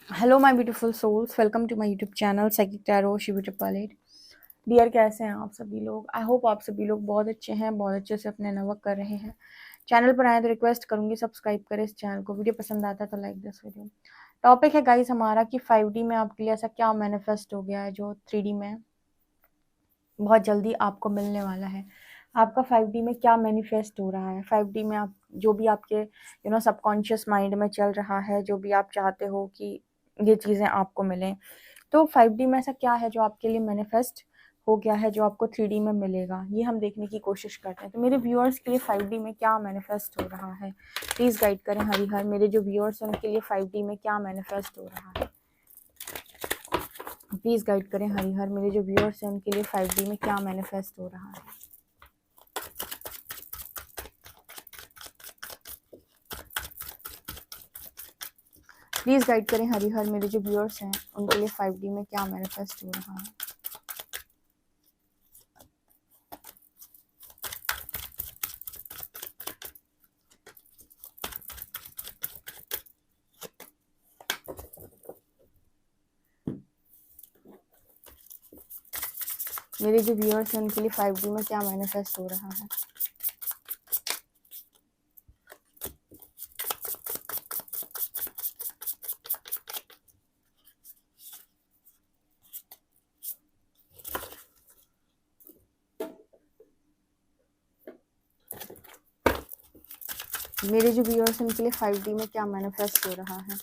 Hello my beautiful souls, welcome to my YouTube channel psychic tarot Shiv triple 8। Dear, कैसे हैं आप सभी लोग? आई होप आप सभी लोग बहुत अच्छे हैं, बहुत अच्छे से अपने नवर्क कर रहे हैं। चैनल पर आए तो रिक्वेस्ट करूंगी सब्सक्राइब करें इस चैनल को। वीडियो पसंद आता है तो लाइक दिस वीडियो। टॉपिक है गाइस हमारा कि 5D में आपके लिए ऐसा क्या मैनिफेस्ट हो गया है जो 3D में बहुत जल्दी आपको मिलने वाला है। आपका 5D में क्या मैनिफेस्ट हो रहा है? 5D में आप जो भी आपके सबकॉन्शियस माइंड में चल रहा है, जो भी आप चाहते हो कि ये चीज़ें आपको मिलें, तो 5D में ऐसा क्या है जो आपके लिए मैनिफेस्ट हो गया है जो आपको 3D में मिलेगा, ये हम देखने की कोशिश करते हैं। तो मेरे व्यूअर्स के लिए 5D में क्या मैनिफेस्ट हो रहा है, प्लीज़ गाइड करें हरिहर। मेरे जो व्यूअर्स हैं उनके लिए 5D में क्या मैनिफेस्ट हो रहा है, प्लीज़ गाइड करें हरिहर। मेरे जो व्यूअर्स हैं उनके लिए 5D में क्या मैनिफेस्ट हो रहा है। प्लीज़ गाइड करें हरिहर। मेरे जो व्यूअर्स हैं उनके लिए 5D में क्या मैनिफेस्ट हो रहा है। मेरे जो व्यूअर्स हैं उनके लिए 5D में क्या मैनिफेस्ट हो रहा है। मेरे जो व्यूअर्स हैं उनके लिए 5D में क्या मैनिफेस्ट हो रहा है।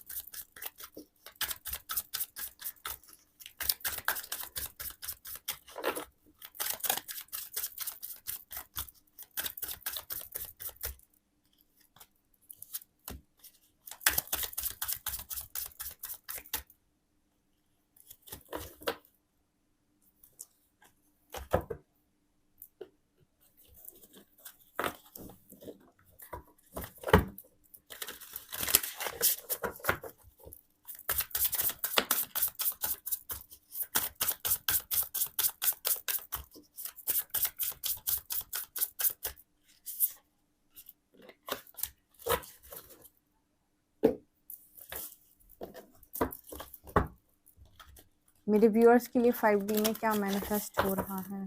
मेरे व्यूअर्स के लिए 5D में क्या मैनिफेस्ट हो रहा है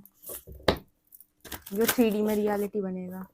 जो 3D में रियलिटी बनेगा।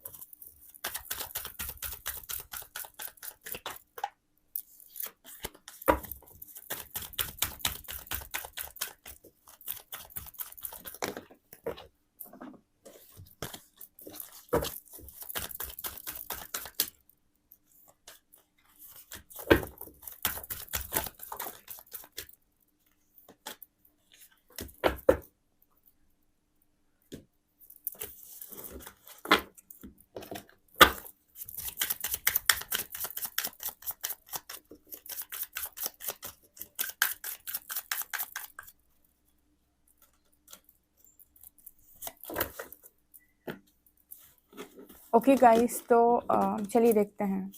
ओके गाइस, तो चलिए देखते हैं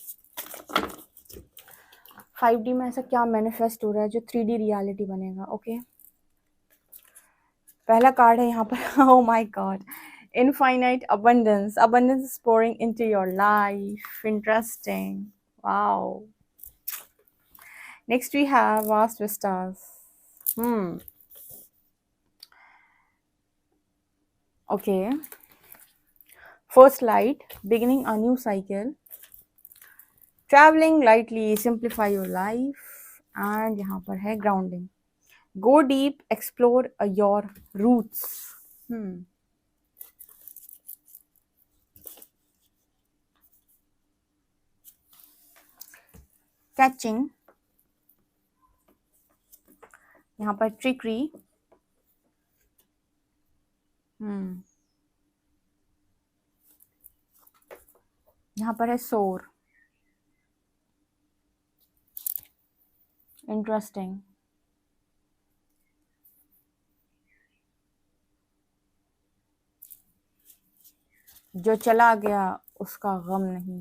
5D में ऐसा क्या मैनिफेस्ट हो रहा है जो 3D रियलिटी बनेगा। ओके, पहला कार्ड है यहाँ पर oh my God, infinite abundance. Abundance is pouring into your life. Interesting. Wow. Next we have vast vistas. Okay. First light, beginning a new cycle. Traveling lightly, simplify your life. And यहाँ पर है grounding. Go deep, explore your roots. Catching. यहाँ पर trickery. यहाँ पर है soar. Interesting. जो चला गया उसका गम नहीं.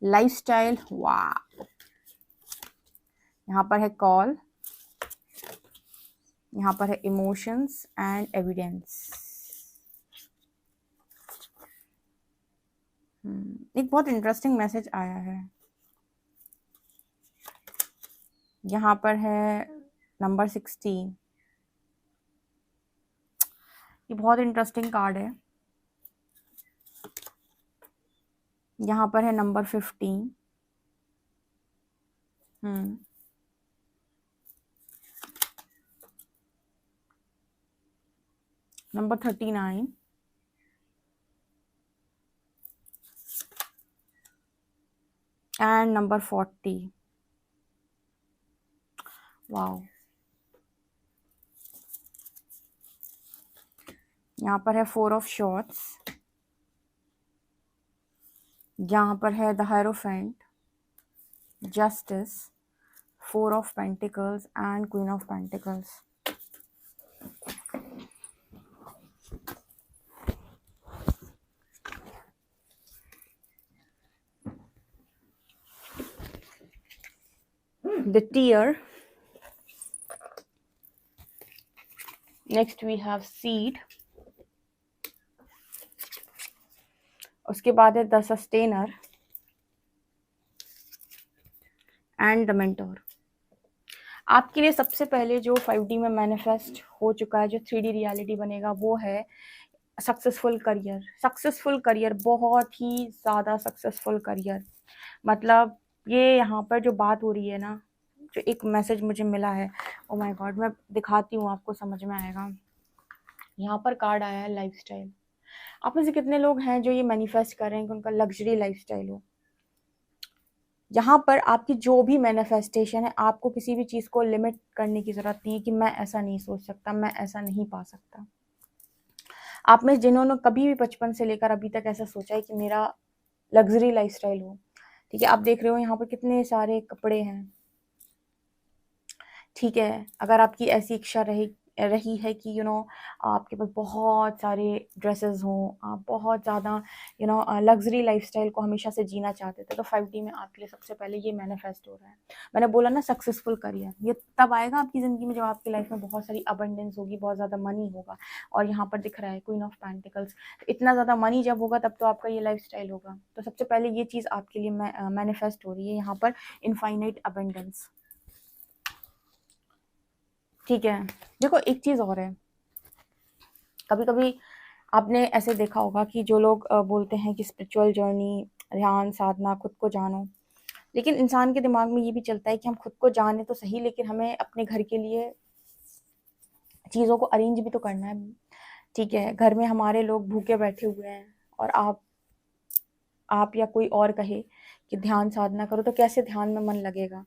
लाइफस्टाइल. वाह. यहाँ पर है कॉल. यहाँ पर है इमोशंस एंड एविडेंस. एक बहुत इंटरेस्टिंग मैसेज आया है. यहाँ पर है नंबर 16। ये बहुत इंटरेस्टिंग कार्ड है। यहाँ पर है number 15। Number 39 and number 40। Wow. यहाँ पर है 4 ऑफ शॉर्ट्स। यहाँ पर है the hierophant, justice, 4 of pentacles and queen of pentacles. The tear. Next we have seed. उसके बाद है the sustainer and the mentor. आपके लिए सबसे पहले जो 5D में मैनिफेस्ट हो चुका है, जो 3D रियलिटी बनेगा, वो है सक्सेसफुल करियर। सक्सेसफुल करियर, बहुत ही ज़्यादा सक्सेसफुल करियर। मतलब ये यहाँ पर जो बात हो रही है ना, जो एक मैसेज मुझे मिला है, ओ माय गॉड, मैं दिखाती हूँ, आपको समझ में आएगा। यहाँ पर कार्ड आया है लाइफस्टाइल। आप में से कितने लोग हैं जो ये मैनिफेस्ट कर रहे हैं कि उनका लग्जरी लाइफस्टाइल हो? यहाँ पर आपकी जो भी मैनिफेस्टेशन है, आपको किसी भी चीज़ को लिमिट करने की ज़रूरत नहीं है कि मैं ऐसा नहीं सोच सकता, मैं ऐसा नहीं पा सकता। आप में जिन्होंने कभी भी बचपन से लेकर अभी तक ऐसा सोचा है कि मेरा लग्जरी लाइफस्टाइल हो, ठीक है, आप देख रहे हो यहाँ पर कितने सारे कपड़े हैं, ठीक है। अगर आपकी ऐसी इच्छा रही है कि आपके पास बहुत सारे ड्रेसेस हों, आप बहुत ज़्यादा लग्जरी लाइफस्टाइल को हमेशा से जीना चाहते थे, तो 5D में आपके लिए सबसे पहले ये मैनिफेस्ट हो रहा है। मैंने बोला ना, सक्सेसफुल करियर ये तब आएगा आपकी ज़िंदगी में जब आपकी लाइफ में बहुत सारी अबंडेंस होगी, बहुत ज़्यादा मनी होगा। और यहाँ पर दिख रहा है क्वीन ऑफ पेंटिकल्स। इतना ज़्यादा मनी जब होगा तब तो आपका ये लाइफस्टाइल होगा। तो सबसे पहले ये चीज़ आपके लिए मैनिफेस्ट हो रही है यहाँ पर, इनफाइनाइट अबंडेंस, ठीक है। देखो एक चीज़ और है, कभी कभी आपने ऐसे देखा होगा कि जो लोग बोलते हैं कि स्पिरिचुअल जर्नी, ध्यान, साधना, खुद को जानो, लेकिन इंसान के दिमाग में ये भी चलता है कि हम खुद को जाने तो सही, लेकिन हमें अपने घर के लिए चीज़ों को अरेंज भी तो करना है, ठीक है। घर में हमारे लोग भूखे बैठे हुए हैं और आप या कोई और कहे कि ध्यान साधना करो, तो कैसे ध्यान में मन लगेगा?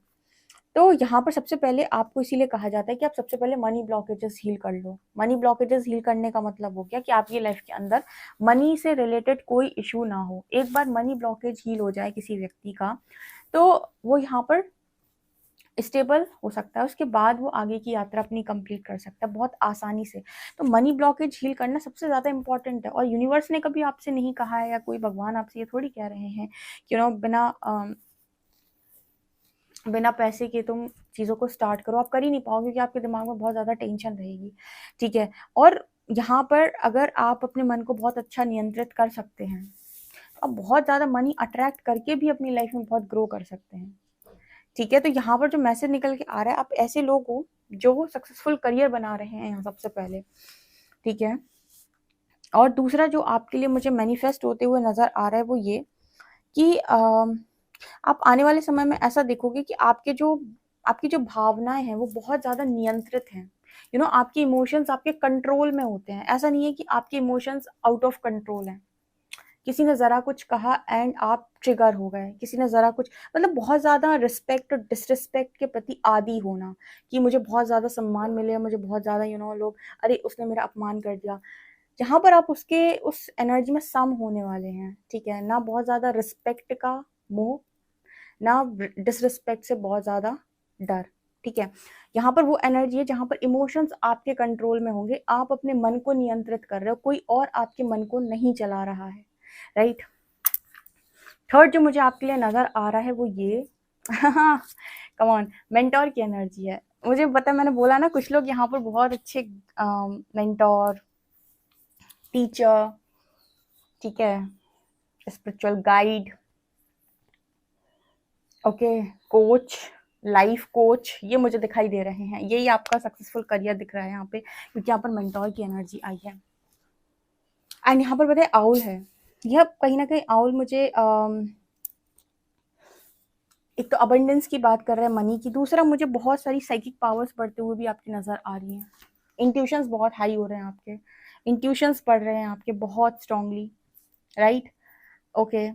तो यहाँ पर सबसे पहले आपको इसीलिए कहा जाता है कि आप सबसे पहले मनी ब्लॉकेजेस हील कर लो। मनी ब्लॉकेजेस हील करने का मतलब हो गया कि आपकी लाइफ के अंदर मनी से रिलेटेड कोई इशू ना हो। एक बार मनी ब्लॉकेज हील हो जाए किसी व्यक्ति का, तो वो यहाँ पर स्टेबल हो सकता है, उसके बाद वो आगे की यात्रा अपनी कंप्लीट कर सकता है बहुत आसानी से। तो मनी ब्लॉकेज हील करना सबसे ज़्यादा इंपॉर्टेंट है। और यूनिवर्स ने कभी आपसे नहीं कहा है, या कोई भगवान आपसे ये थोड़ी कह रहे हैं कि बिना पैसे के तुम चीज़ों को स्टार्ट करो। आप कर ही नहीं पाओगे क्योंकि आपके दिमाग में बहुत ज़्यादा टेंशन रहेगी, ठीक है। और यहाँ पर अगर आप अपने मन को बहुत अच्छा नियंत्रित कर सकते हैं, तो आप बहुत ज़्यादा मनी अट्रैक्ट करके भी अपनी लाइफ में बहुत ग्रो कर सकते हैं, ठीक है। तो यहाँ पर जो मैसेज निकल के आ रहा है, आप ऐसे लोग हो जो सक्सेसफुल करियर बना रहे हैं यहाँ सबसे पहले, ठीक है। और दूसरा जो आपके लिए मुझे मैनिफेस्ट होते हुए नज़र आ रहा है वो ये कि आप आने वाले समय में ऐसा देखोगे कि आपकी जो भावनाएं हैं वो बहुत ज़्यादा नियंत्रित हैं। आपके इमोशंस आपके कंट्रोल में होते हैं। ऐसा नहीं है कि आपके इमोशंस आउट ऑफ कंट्रोल हैं। किसी ने ज़रा कुछ कहा एंड आप ट्रिगर हो गए, किसी ने ज़रा कुछ, मतलब बहुत ज़्यादा रिस्पेक्ट और डिसरिस्पेक्ट के प्रति आदी होना, कि मुझे बहुत ज़्यादा सम्मान मिले, मुझे बहुत ज़्यादा लोग, अरे उसने मेरा अपमान कर दिया। जहाँ पर आप उस एनर्जी में सम होने वाले हैं, ठीक है ना। बहुत ज़्यादा रिस्पेक्ट का मोह, ना डिसरिस्पेक्ट से बहुत ज़्यादा डर, ठीक है। यहाँ पर वो एनर्जी है जहाँ पर इमोशंस आपके कंट्रोल में होंगे, आप अपने मन को नियंत्रित कर रहे हो, कोई और आपके मन को नहीं चला रहा है, राइट। थर्ड जो मुझे आपके लिए नज़र आ रहा है वो ये कम ऑन, मेंटोर की एनर्जी है। मुझे पता है, मैंने बोला ना, कुछ लोग यहाँ पर बहुत अच्छे मेंटोर, टीचर, ठीक है, spiritual guide, okay, coach, life coach, ये मुझे दिखाई दे रहे हैं। यही आपका सक्सेसफुल करियर दिख रहा है यहाँ पे, क्योंकि यहाँ पर मेंटोर की एनर्जी आई है। एंड यहाँ पर बताए आउल है, यह कहीं ना कहीं आउल मुझे एक तो अबंडेंस की बात कर रहा है, मनी की, दूसरा मुझे बहुत सारी साइकिक पावर्स बढ़ते हुए भी आपकी नज़र आ रही हैं। इंट्यूशंस बहुत हाई हो रहे हैं आपके, इंट्यूशंस पढ़ रहे हैं आपके बहुत स्ट्रांगली, राइट? ओके,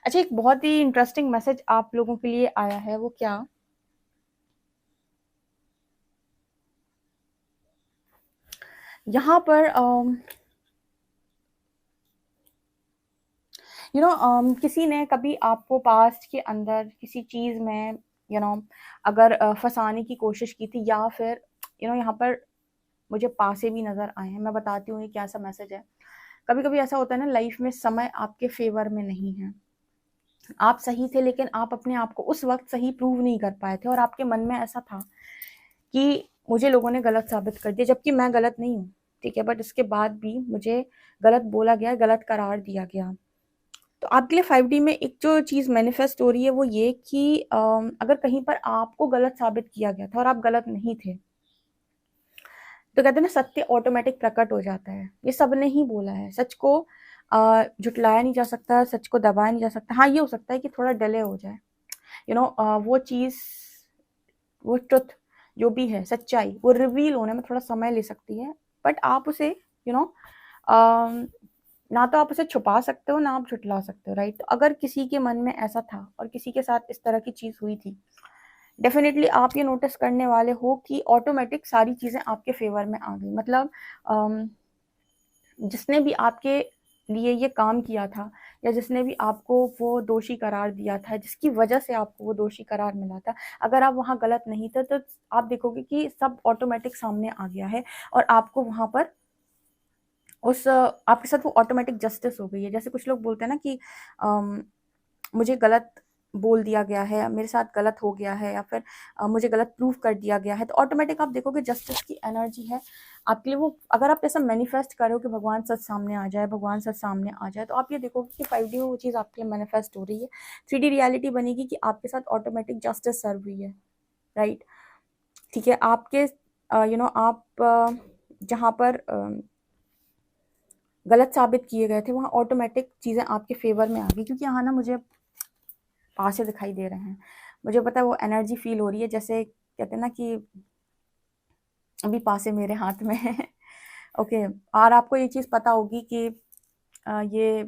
अच्छा, एक बहुत ही इंटरेस्टिंग मैसेज आप लोगों के लिए आया है, वो क्या? यहाँ पर किसी ने कभी आपको पास्ट के अंदर किसी चीज़ में अगर फंसाने की कोशिश की थी, या फिर यहाँ पर मुझे पासे भी नज़र आए हैं। मैं बताती हूँ ये क्या सा मैसेज है। कभी कभी ऐसा होता है ना लाइफ में, समय आपके फेवर में नहीं है। आप सही थे, लेकिन आप अपने आप को उस वक्त सही प्रूव नहीं कर पाए थे, और आपके मन में ऐसा था कि मुझे लोगों ने गलत साबित कर दिया, जबकि मैं गलत नहीं हूँ, ठीक है, बट इसके बाद भी मुझे गलत बोला गया, गलत करार दिया गया। तो आपके लिए 5D में एक जो चीज़ मैनिफेस्ट हो रही है वो ये कि अगर कहीं पर आपको गलत साबित किया गया था और आप गलत नहीं थे, तो कहते हैं ना, सत्य ऑटोमेटिक प्रकट हो जाता है। ये सब ने ही बोला है, सच को झुटलाया नहीं जा सकता, सच को दबाया नहीं जा सकता। हाँ, ये हो सकता है कि थोड़ा डिले हो जाए, वो चीज़, वो ट्रुथ जो भी है, सच्चाई, वो रिवील होने में थोड़ा समय ले सकती है, बट आप उसे ना तो आप उसे छुपा सकते हो, ना आप झुटला सकते हो, राइट? तो अगर किसी के मन में ऐसा था और किसी के साथ इस तरह की चीज़ हुई थी, डेफिनेटली आप ये नोटिस करने वाले हो कि ऑटोमेटिक सारी चीज़ें आपके फेवर में आ गई। मतलब जिसने भी आपके लिए ये काम किया था, या जिसने भी आपको वो दोषी करार दिया था, जिसकी वजह से आपको वो दोषी करार मिला था, अगर आप वहाँ गलत नहीं थे, तो आप देखोगे कि सब ऑटोमेटिक सामने आ गया है, और आपको वहाँ पर आपके साथ वो ऑटोमेटिक जस्टिस हो गई है। जैसे कुछ लोग बोलते हैं ना कि मुझे गलत बोल दिया गया है, मेरे साथ गलत हो गया है, या फिर मुझे गलत प्रूफ कर दिया गया है, तो ऑटोमेटिक आप देखोगे जस्टिस की एनर्जी है आपके लिए। वो अगर आप ऐसा मैनिफेस्ट करो कि भगवान सच सामने आ जाए, भगवान सच सामने आ जाए, तो आप ये देखोगे कि 5D में वो चीज़ आपके लिए मैनिफेस्ट हो रही है। 3D रियलिटी बनेगी कि आपके साथ ऑटोमेटिक जस्टिस सर्व हुई है, राइट? ठीक है, आपके आप जहाँ पर गलत साबित किए गए थे, वहाँ ऑटोमेटिक चीज़ें आपके फेवर में आ गई, क्योंकि यहाँ ना मुझे पासे दिखाई दे रहे हैं। मुझे पता है वो एनर्जी फील हो रही है, जैसे कहते हैं ना कि अभी पासे मेरे हाथ में है। ओके, और आपको ये चीज़ पता होगी कि ये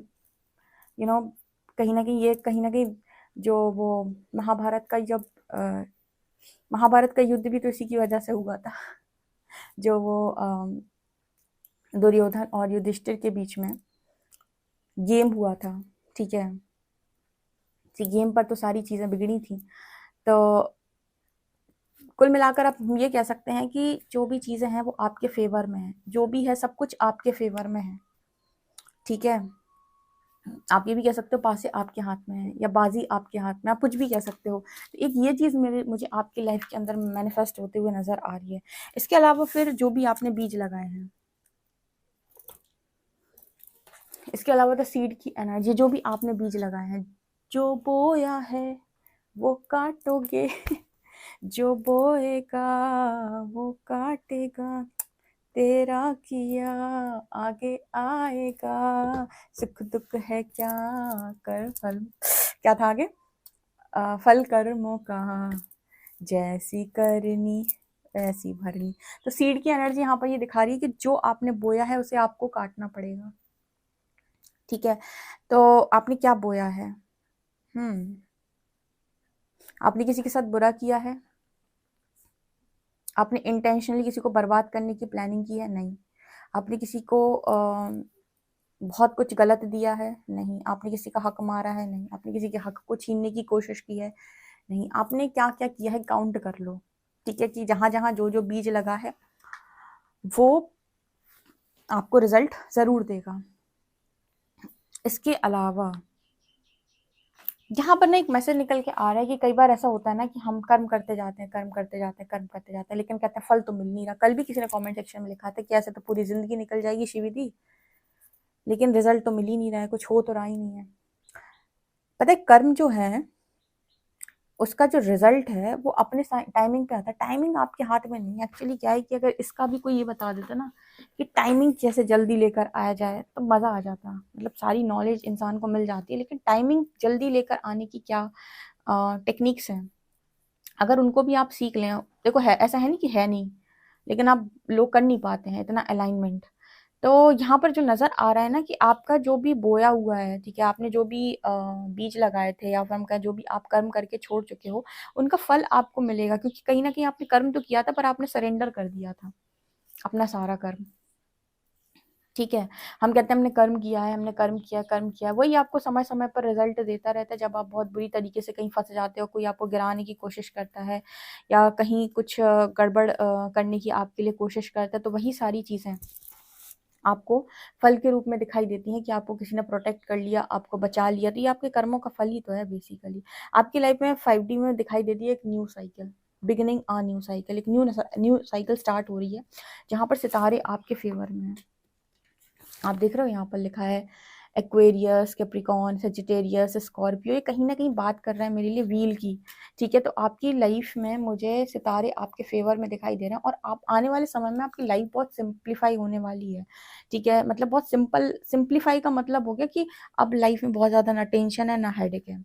कहीं ना कहीं जो वो महाभारत का, जब महाभारत का युद्ध भी तो इसी की वजह से हुआ था। जो वो दुर्योधन और युधिष्ठिर के बीच में गेम हुआ था, ठीक है, गेम पर तो सारी चीज़ें बिगड़ी थी। तो कुल मिलाकर आप ये कह सकते हैं कि जो भी चीज़ें हैं वो आपके फेवर में है, जो भी है सब कुछ आपके फेवर में है, ठीक है। आप ये भी कह सकते हो पासे आपके हाथ में है, या बाजी आपके हाथ में, आप कुछ भी कह सकते हो। तो एक ये चीज़ मुझे आपकी लाइफ के अंदर मैनिफेस्ट होते हुए नज़र आ रही है। इसके अलावा फिर जो भी आपने बीज लगाए हैं, इसके अलावा तो सीड की एनर्जी, जो भी आपने बीज लगाए हैं, जो बोया है वो काटोगे, जो बोएगा वो काटेगा, तेरा किया आगे आएगा, सुख दुख है क्या, कर फल, क्या था आगे, फल कर्मों का जैसी करनी वैसी भरनी। तो सीड की एनर्जी यहाँ पर ये दिखा रही है कि जो आपने बोया है उसे आपको काटना पड़ेगा, ठीक है। तो आपने क्या बोया है? आपने किसी के साथ बुरा किया है? आपने इंटेंशनली किसी को बर्बाद करने की प्लानिंग की है? नहीं। आपने किसी को बहुत कुछ गलत दिया है? नहीं। आपने किसी का हक मारा है? नहीं। आपने किसी के हक को छीनने की कोशिश की है? नहीं। आपने क्या क्या किया है काउंट कर लो, ठीक है, कि जहाँ जहाँ जो जो बीज लगा है वो आपको रिजल्ट ज़रूर देगा। इसके अलावा यहाँ पर ना एक मैसेज निकल के आ रहा है कि कई बार ऐसा होता है ना कि हम कर्म करते जाते हैं, कर्म करते जाते हैं, कर्म करते जाते हैं, लेकिन कहते हैं फल तो मिल नहीं रहा। कल भी किसी ने कमेंट सेक्शन में लिखा था कि ऐसे तो पूरी ज़िंदगी निकल जाएगी शिविदी, लेकिन रिजल्ट तो मिल ही नहीं रहा है, कुछ हो तो रहा ही नहीं है। पता है कर्म जो है उसका जो रिजल्ट है वो अपने टाइमिंग पे आता है। टाइमिंग आपके हाथ में नहीं है। एक्चुअली क्या है कि अगर इसका भी कोई ये बता देता ना कि टाइमिंग कैसे जल्दी लेकर आया जाए तो मज़ा आ जाता। मतलब सारी नॉलेज इंसान को मिल जाती है, लेकिन टाइमिंग जल्दी लेकर आने की क्या टेक्निक्स हैं, अगर उनको भी आप सीख लें। देखो है ऐसा है नहीं कि है नहीं, लेकिन आप लोग कर नहीं पाते हैं इतना अलाइनमेंट। तो यहाँ पर जो नज़र आ रहा है ना कि आपका जो भी बोया हुआ है, ठीक है, आपने जो भी बीज लगाए थे या फिर हम कहें जो भी आप कर्म करके छोड़ चुके हो, उनका फल आपको मिलेगा। क्योंकि कहीं ना कहीं आपने कर्म तो किया था पर आपने सरेंडर कर दिया था अपना सारा कर्म। ठीक है, हम कहते हैं हमने कर्म किया है, हमने कर्म किया है, वही आपको समय समय पर रिजल्ट देता रहता है। जब आप बहुत बुरी तरीके से कहीं फंस जाते हो, कोई आपको गिराने की कोशिश करता है या कहीं कुछ गड़बड़ करने की आपके लिए कोशिश करता है, तो वही सारी चीज़ें आपको फल के रूप में दिखाई देती हैं कि आपको किसी ने प्रोटेक्ट कर लिया, आपको बचा लिया। तो ये आपके कर्मों का फल ही तो है बेसिकली। आपकी लाइफ में 5D में दिखाई देती है एक new cycle, beginning a new cycle, एक न्यू साइकिल स्टार्ट हो रही है जहाँ पर सितारे आपके फेवर में हैं। आप देख रहे हो यहाँ पर लिखा है एक्वेरियस, कैप्रिकॉर्न, सेजिटेरियस, स्कॉर्पियो। ये कहीं ना कहीं बात कर रहा है मेरे लिए व्हील की। ठीक है, तो आपकी लाइफ में मुझे सितारे आपके फेवर में दिखाई दे रहे हैं और आप आने वाले समय में आपकी लाइफ बहुत सिंप्लीफाई होने वाली है। ठीक है, मतलब बहुत सिंप्लीफाई का मतलब हो गया कि अब लाइफ में बहुत ज़्यादा ना टेंशन है ना हेडेक है।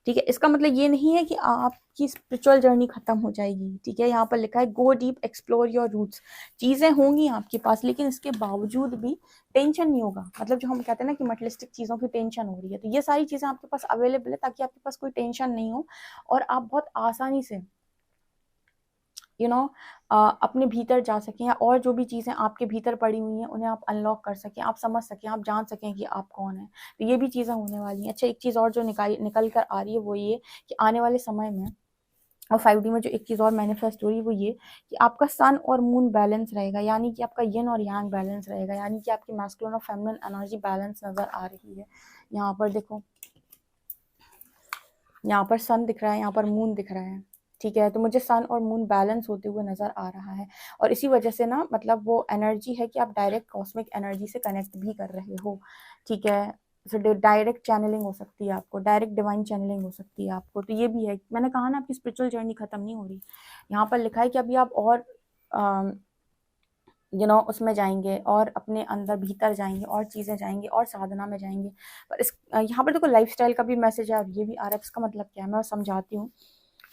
ठीक है, इसका मतलब ये नहीं है कि आपकी स्पिरिचुअल जर्नी खत्म हो जाएगी। ठीक है, यहाँ पर लिखा है go deep, explore your roots. चीजें होंगी आपके पास, लेकिन इसके बावजूद भी टेंशन नहीं होगा। मतलब जो हम कहते हैं ना कि मटेरियलिस्टिक चीजों की टेंशन हो रही है, तो ये सारी चीजें आपके पास अवेलेबल है ताकि आपके पास कोई टेंशन नहीं हो और आप बहुत आसानी से यू नो अपने भीतर जा सकें, या और जो भी चीज़ें आपके भीतर पड़ी हुई हैं उन्हें आप अनलॉक कर सकें, आप समझ सकें, आप जान सकें कि आप कौन हैं। तो ये भी चीज़ें होने वाली हैं। अच्छा, एक चीज़ और जो निकल कर आ रही है वो ये कि आने वाले समय में और 5D में जो एक चीज़ और मैनिफेस्ट हो रही है वो ये कि आपका सन और मून बैलेंस रहेगा, यानी कि आपका यिन और यांग बैलेंस रहेगा, यानी कि आपकी मैस्कुलिन और फेमिनिन एनर्जी बैलेंस नज़र आ रही है। यहाँ पर देखो, यहाँ पर सन दिख रहा है, यहाँ पर मून दिख रहा है। ठीक है, तो मुझे सन और मून बैलेंस होते हुए नज़र आ रहा है और इसी वजह से ना मतलब वो एनर्जी है कि आप डायरेक्ट कॉस्मिक एनर्जी से कनेक्ट भी कर रहे हो। ठीक है, तो डायरेक्ट चैनलिंग हो सकती है आपको, डायरेक्ट डिवाइन चैनलिंग हो सकती है आपको। तो ये भी है, मैंने कहा ना आपकी स्पिरिचुअल जर्नी खत्म नहीं हो रही। यहाँ पर लिखा है कि अभी आप और उसमें जाएंगे और अपने अंदर भीतर जाएंगे और चीज़ें जाएंगे और साधना में जाएंगे। पर इस यहाँ पर देखो लाइफस्टाइल का भी मैसेज है और ये भी आ रहा है। इसका मतलब क्या है मैं समझाती हूँ।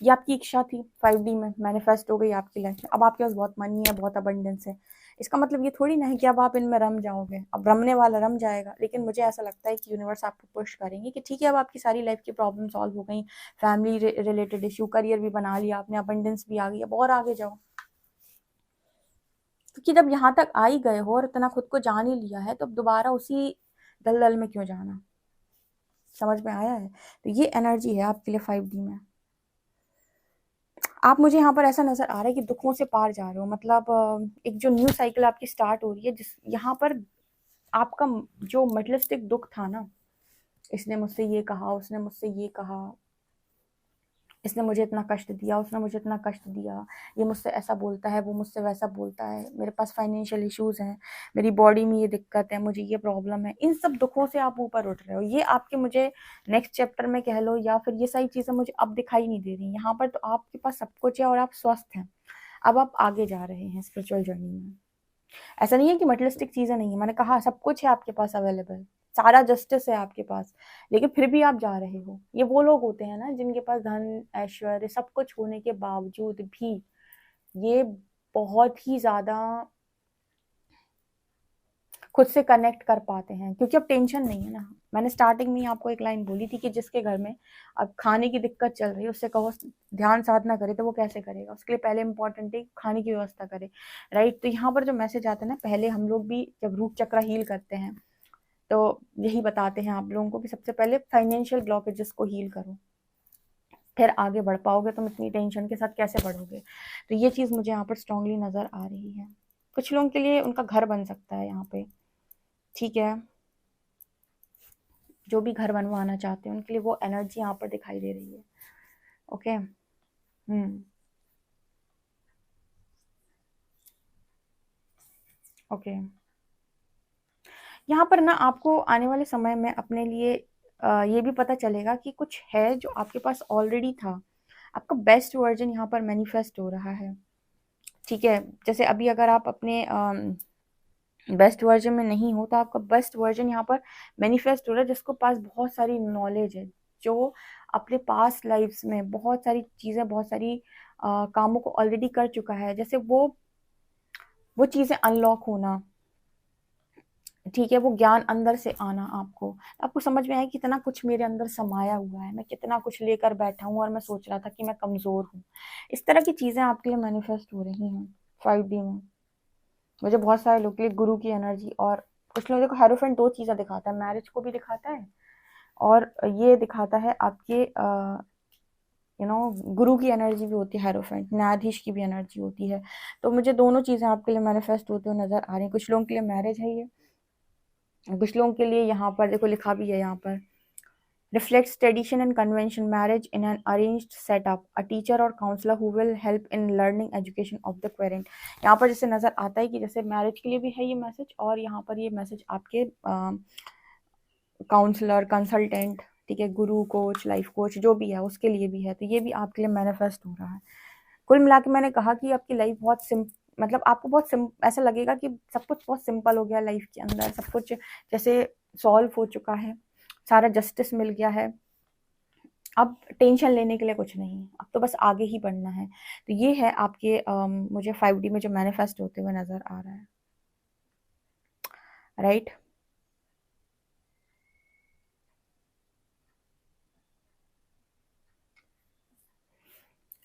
ये आपकी इच्छा थी, 5D में मैनिफेस्ट हो गई आपकी लाइफ में। अब आपके पास बहुत मनी है, बहुत अबंडेंस है। इसका मतलब ये थोड़ी ना है कि अब आप इनमें रम जाओगे। अब रमने वाला रम जाएगा, लेकिन मुझे ऐसा लगता है कि यूनिवर्स आपको पुश करेंगे कि ठीक है अब आपकी सारी लाइफ की प्रॉब्लम सॉल्व हो गई, फैमिली रिलेटेड इशू, करियर भी बना लिया आपने, अबंडेंस भी आ गई, अब और आगे जाओ। क्योंकि जब यहाँ तक आ ही गए हो और इतना खुद को जान ही लिया है, तो अब दोबारा उसी दलदल में क्यों जाना। समझ में आया है? तो ये एनर्जी है आपके लिए 5D में। आप मुझे यहाँ पर ऐसा नजर आ रहा है कि दुखों से पार जा रहे हो। मतलब एक जो न्यू साइकिल आपकी स्टार्ट हो रही है, जिस यहाँ पर आपका जो मटेरियलिस्टिक दुख था ना, इसने मुझसे ये कहा, उसने मुझसे ये कहा, इसने मुझे इतना कष्ट दिया, उसने मुझे इतना कष्ट दिया, ये मुझसे ऐसा बोलता है, वो मुझसे वैसा बोलता है, मेरे पास फाइनेंशियल इश्यूज हैं, मेरी बॉडी में ये दिक्कत है, मुझे ये प्रॉब्लम है। इन सब दुखों से आप ऊपर उठ रहे हो। ये आपके मुझे नेक्स्ट चैप्टर में कह लो या फिर ये सारी चीज़ें मुझे अब दिखाई नहीं दे रही। यहाँ पर तो आपके पास सब कुछ है और आप स्वस्थ हैं। अब आप आगे जा रहे हैं स्पिरिचुअल जर्नी में। ऐसा नहीं है कि मटेरियलिस्टिक चीज़ें नहीं है, मैंने कहा सब कुछ है आपके पास अवेलेबल, सारा जस्टिस है आपके पास, लेकिन फिर भी आप जा रहे हो। ये वो लोग होते हैं ना जिनके पास धन ऐश्वर्य सब कुछ होने के बावजूद भी ये बहुत ही ज्यादा खुद से कनेक्ट कर पाते हैं, क्योंकि अब टेंशन नहीं है ना। मैंने स्टार्टिंग में ही आपको एक लाइन बोली थी कि जिसके घर में अब खाने की दिक्कत चल रही है उससे कहो ध्यान साधना करे, तो वो कैसे करेगा? उसके लिए पहले इंपॉर्टेंट है खाने की व्यवस्था करे। राइट, तो यहाँ पर जो मैसेज आता है ना, पहले हम लोग भी जब रूट चक्र हील करते हैं तो यही बताते हैं आप लोगों को कि सबसे पहले फाइनेंशियल ब्लॉकेजेस को हील करो, फिर आगे बढ़ पाओगे। तुम इतनी टेंशन के साथ कैसे बढ़ोगे? तो ये चीज़ मुझे यहाँ पर स्ट्रांगली नज़र आ रही है। कुछ लोगों के लिए उनका घर बन सकता है यहाँ पे। ठीक है, जो भी घर बनवाना चाहते हैं उनके लिए वो एनर्जी यहाँ पर दिखाई दे रही है। ओके। ओके, यहाँ पर ना आपको आने वाले समय में अपने लिए ये भी पता चलेगा कि कुछ है जो आपके पास ऑलरेडी था, आपका बेस्ट वर्जन यहाँ पर मैनिफेस्ट हो रहा है, ठीक है। जैसे अभी अगर आप अपने बेस्ट वर्जन में नहीं हो तो आपका बेस्ट वर्जन यहाँ पर मैनिफेस्ट हो रहा है, जिसको पास बहुत सारी नॉलेज है, जो अपने पास्ट लाइफ्स में बहुत सारी चीज़ें, बहुत सारी कामों को ऑलरेडी कर चुका है। जैसे वो चीज़ें अनलॉक होना, ठीक है, वो ज्ञान अंदर से आना, आपको समझ में आया कितना कुछ मेरे अंदर समाया हुआ है, मैं कितना कुछ लेकर बैठा हूँ और मैं सोच रहा था कि मैं कमज़ोर हूँ। इस तरह की चीज़ें आपके लिए मैनिफेस्ट हो रही हैं 5D में। मुझे बहुत सारे लोग के लिए गुरु की एनर्जी, और कुछ लोग देखो हेरोफेंट दो चीज़ें दिखाता है, मैरिज को भी दिखाता है और ये दिखाता है आपके गुरु की एनर्जी भी होती है, हेरोफेंट न्यायाधीश की भी एनर्जी होती है। तो मुझे दोनों चीज़ें आपके लिए मैनिफेस्ट होते हुए नजर आ रही हैं। कुछ लोगों के लिए मैरिज है ये, कुछ लोगों के लिए यहाँ पर देखो लिखा भी है यहाँ पर, reflects tradition and convention, marriage in an arranged setup, a teacher or counselor who will help in learning education of the querent। यहाँ पर जैसे नज़र आता है कि जैसे मैरिज के लिए भी है ये मैसेज, और यहाँ पर ये मैसेज आपके काउंसलर, कंसल्टेंट, ठीक है, गुरु, कोच, लाइफ कोच जो भी है उसके लिए भी है। तो ये भी आपके लिए मैनिफेस्ट हो रहा है। कुल मिला के मैंने कहा कि आपकी लाइफ बहुत मतलब आपको बहुत ऐसा लगेगा कि सब कुछ बहुत सिंपल हो गया लाइफ के अंदर, सब कुछ जैसे सॉल्व हो चुका है, सारा जस्टिस मिल गया है, अब टेंशन लेने के लिए कुछ नहीं, अब तो बस आगे ही बढ़ना है। तो ये है आपके मुझे 5D में जो मैनिफेस्ट होते हुए नजर आ रहा है, राइट।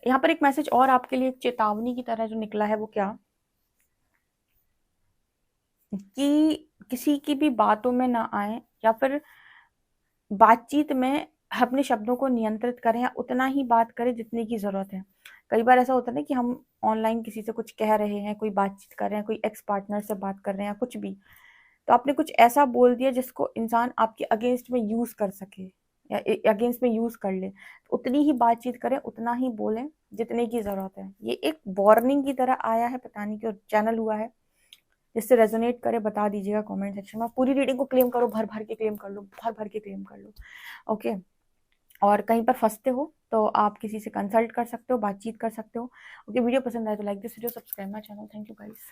यहाँ पर एक मैसेज और आपके लिए, एक चेतावनी की तरह जो निकला है, वो क्या, कि किसी की भी बातों में ना आए, या फिर बातचीत में अपने शब्दों को नियंत्रित करें, या उतना ही बात करें जितने की ज़रूरत है। कई बार ऐसा होता है ना कि हम ऑनलाइन किसी से कुछ कह रहे हैं, कोई बातचीत कर रहे हैं, कोई एक्स पार्टनर से बात कर रहे हैं या कुछ भी, तो आपने कुछ ऐसा बोल दिया जिसको इंसान आपके अगेंस्ट में यूज़ कर सके या अगेंस्ट में यूज़ कर ले। तो उतनी ही बातचीत करें, उतना ही बोलें जितने की ज़रूरत है। ये एक वार्निंग की तरह आया है, पता नहीं क्यों चैनल हुआ है। जिससे रेजोनेट करे बता दीजिएगा कमेंट सेक्शन में। पूरी रीडिंग को क्लेम करो, भर भर के क्लेम कर लो, भर भर के क्लेम कर लो, ओके। और कहीं पर फंसते हो तो आप किसी से कंसल्ट कर सकते हो, बातचीत कर सकते हो, ओके। वीडियो पसंद आए तो like this video, subscribe my channel. Thank you guys.